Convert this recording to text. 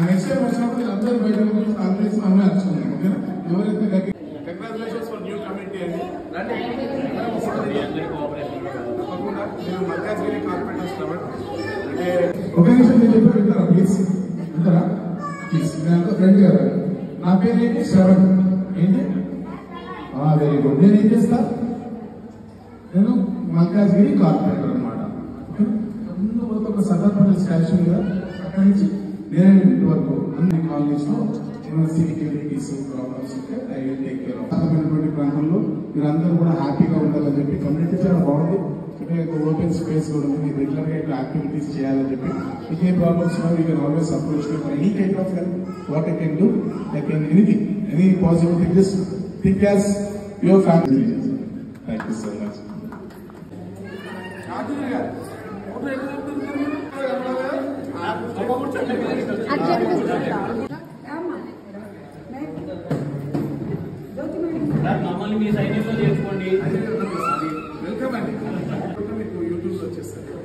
Next time వచ్చినప్పుడు అందరూ బయట కాన్ఫరెన్స్ మనమే వచ్చుకున్నాం. ఓకేనా? ఎవరైతే కంగ్రాచులేషన్స్ ఫర్ న్యూ కమిటీ అండి. తప్పకుండా మీరు మల్కాజ్గిరి కార్పొరేటర్స్ కాబట్టి అంటే ఒక నిమిషం నేను చెప్పి వింటారా ప్లీజ్? వింటారా ప్లీజ్? నేను ఫ్రెండ్ కదా. నా పేరు ఏంటి? శ్రవణ్. ఏంటి? Very good. నేను ఏం చేస్తా? నేను మల్కాజ్గిరి కార్పొరేటర్ అనమాట. ముందు మొత్తం ఒక సదర్పణ స్టాచ్యూ మీద అక్కడి నుంచి నేనే ఇంటి వరకు అన్ని కాలనీస్ లో సెక్యూరిటీస్ ప్రాబ్లమ్స్ ఉంటే I will take care of. సాధారణటువంటి ప్రాంతంలో మీరు అందరూ కూడా హ్యాపీగా ఉండాలని చెప్పి కమ్యూనిటీ చాలా బాగుంది. ఓపెన్ స్పేస్ కూడా ఉంది. మీరు రెగ్యులర్ గా ఇట్లా యాక్టివిటీస్ చేయాలని చెప్పి మీకు ఏ ప్రాబ్లమ్స్ ఉన్నా you can always approach me for any kind of help. What I can do, like anything, any possible thing, just think as your family. Thank you so much. మమ్మల్ని మీ సైన్యంలో చేసుకోండి. Welcome అండి. మీకు YouTube లో వచ్చేస్తారు.